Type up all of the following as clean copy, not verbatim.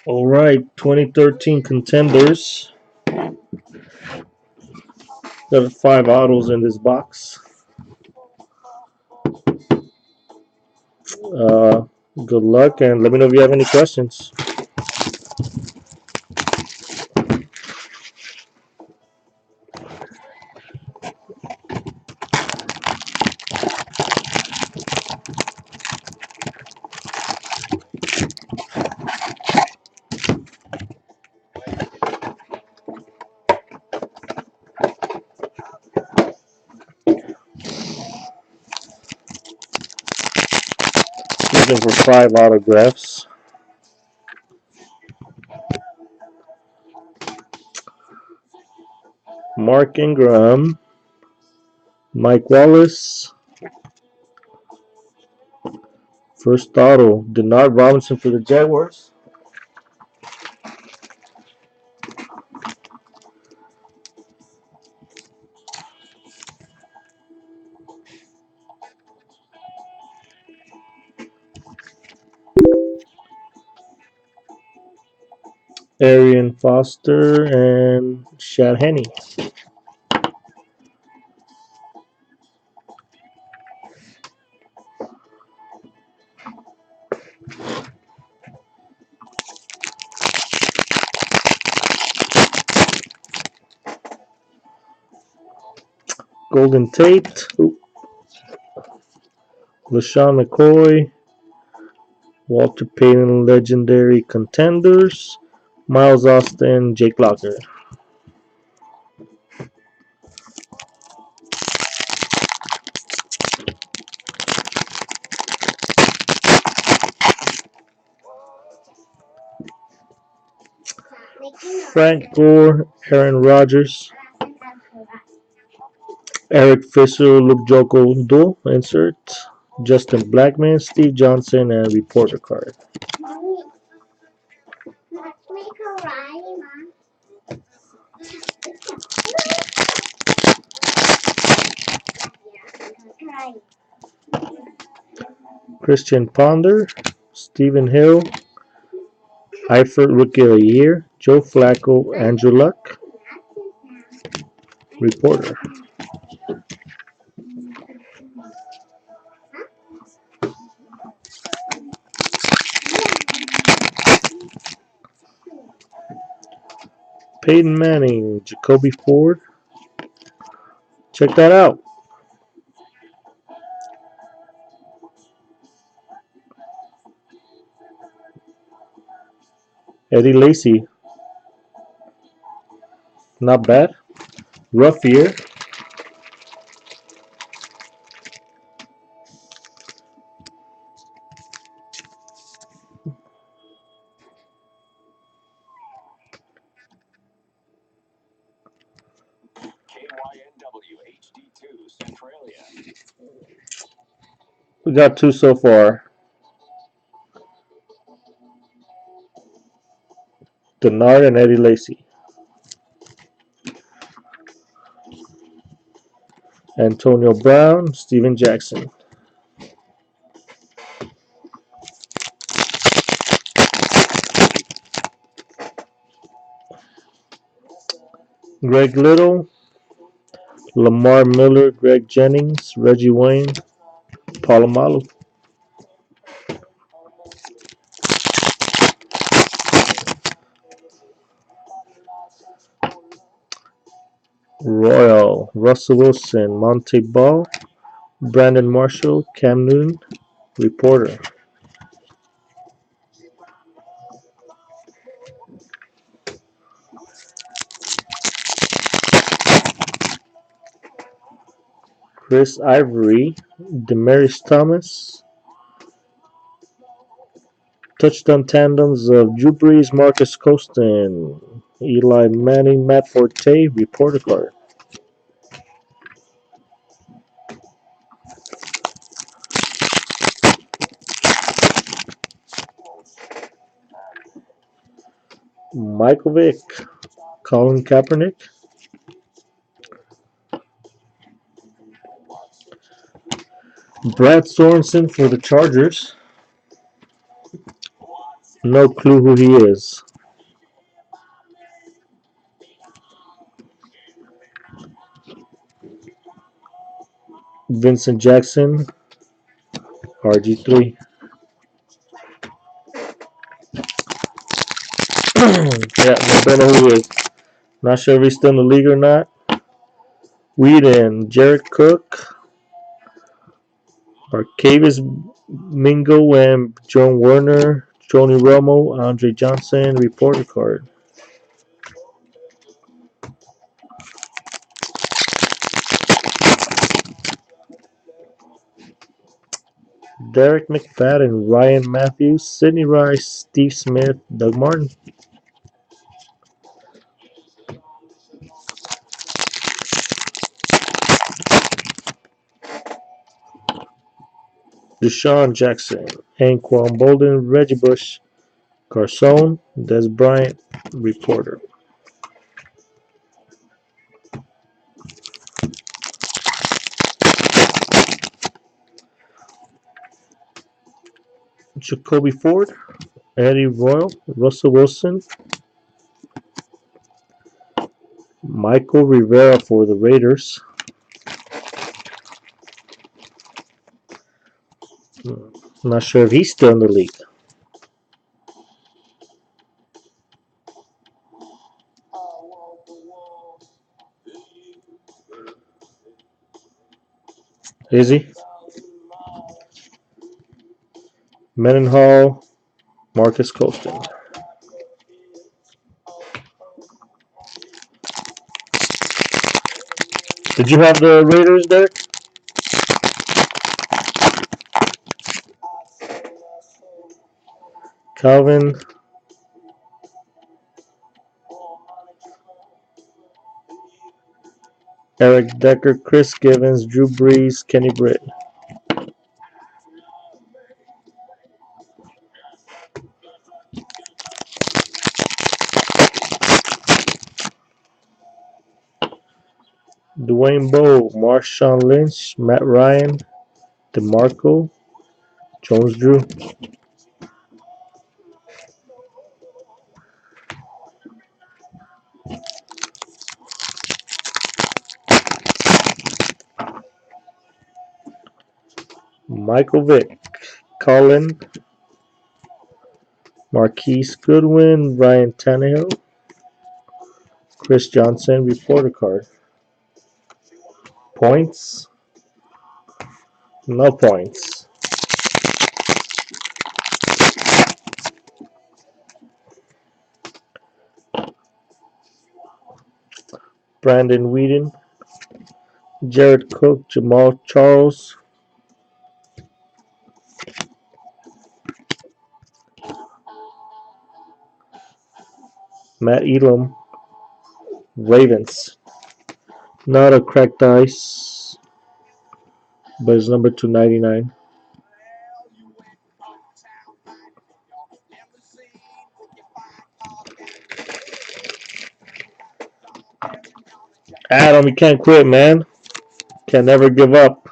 All right, 2013 Contenders. Got 5 autos in this box. Uh, Good luck, and let me know if you have any questions. Looking for 5 autographs. Mark Ingram, Mike Wallace. First auto, Denard Robinson for the Jaguars. Arian Foster and Shad Henney. Golden Tate, LaShawn McCoy, Walter Payton Legendary Contenders, Miles Austin, Jake Locker. Frank Gore, Aaron Rodgers, Eric Fisher, Luke Joko Dual, insert, Justin Blackman, Steve Johnson, and reporter card. Christian Ponder, Stephen Hill, Eifert Rookie of the Year, Joe Flacco, Andrew Luck, reporter. Peyton Manning, Jacoby Ford. Check that out. Eddie Lacy, not bad. Rough year. We got 2 so far. Denard and Eddie Lacy. Antonio Brown, Steven Jackson. Greg Little, Lamar Miller, Greg Jennings, Reggie Wayne, Palomalu. Royal, Russell Wilson, Monte Ball, Brandon Marshall, Cam Newton, reporter. Chris Ivory, Demaryius Thomas, touchdown tandems of Drew Brees, Marcus Colston, Eli Manning, Matt Forte, reporter card. Michael Vick, Colin Kaepernick, Brad Sorensen for the Chargers, No clue who he is. Vincent Jackson, RG3. Yeah, don't know who he is. Not sure if he's still in the league or not. Whedon, Jared Cook, Arcavis Mingo, and John Werner, Joni Romo, Andre Johnson, reporter card. Derek McFadden, Ryan Matthews, Sidney Rice, Steve Smith, Doug Martin. Deshaun Jackson, Anquan Bolden, Reggie Bush, Garcon, Des Bryant, reporter. Jacoby Ford, Eddie Royal, Russell Wilson, Michael Rivera for the Raiders. I'm not sure if he's still in the league. Is he? Mendenhall, Marcus Colston. Did you have the Raiders, Derek? Calvin, Eric Decker, Chris Givens, Drew Brees, Kenny Britt. Dwayne Bowe, Marshawn Lynch, Matt Ryan, DeMarco, Jones Drew. Michael Vick, Colin, Marquise Goodwin, Ryan Tannehill, Chris Johnson, reporter card. Points? No points. Brandon Whedon, Jared Cook, Jamal Charles, Matt Elam, Ravens. Not a cracked ice, but it's number 299. Adam, you can't quit, man. Can never give up.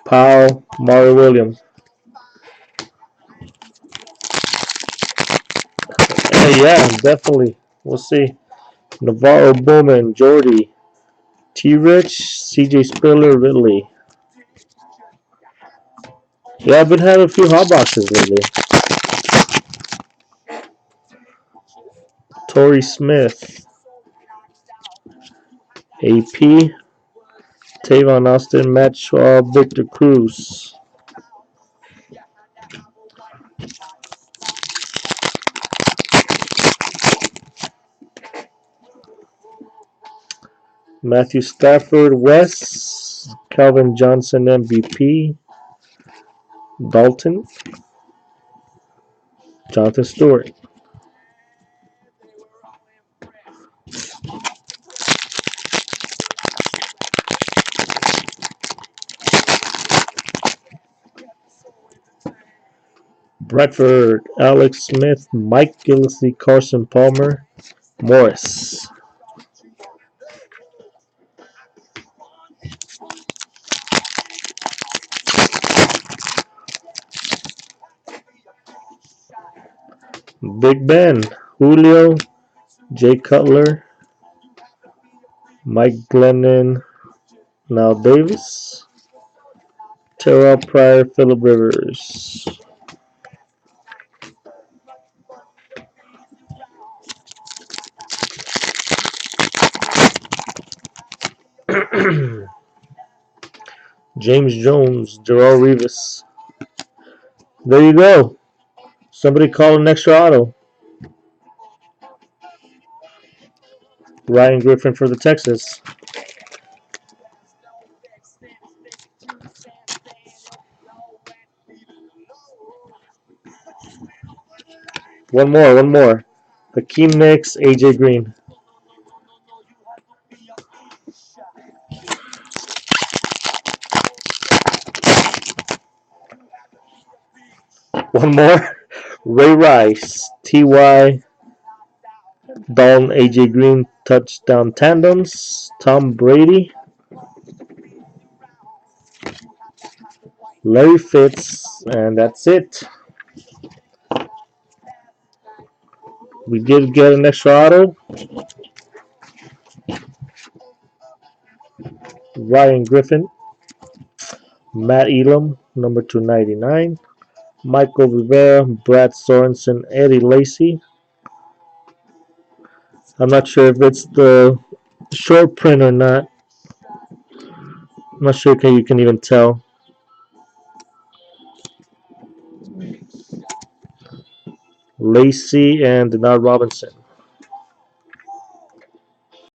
Powell, Mario Williams. Hey, yeah, definitely. We'll see. Navarro Bowman, Jordy, T Rich, CJ Spiller, Ridley. Yeah, I've been having a few hot boxes lately. Torrey Smith, AP, Tavon Austin, Matt Schwab, Victor Cruz. Matthew Stafford, Wes, Calvin Johnson, MVP, Dalton, Jonathan Stewart. Bradford, Alex Smith, Mike Gillespie, Carson Palmer, Morris. Big Ben, Julio, Jay Cutler, Mike Glennon, Now Davis, Terrell Pryor, Phillip Rivers. James Jones, Darrell Revis. There you go. Somebody call an extra auto. Ryan Griffin for the Texans. One more. Hakeem Nicks, AJ Green. One more. Ray Rice, T.Y. Dalton, AJ Green, touchdown tandems. Tom Brady, Larry Fitz, and that's it. We did get an extra auto. Ryan Griffin, Matt Elam, number 299. Michael Rivera, Brad Sorensen, Eddie Lacy. I'm not sure if it's the short print or not. I'm not sure if you can even tell. Lacy and Denard Robinson.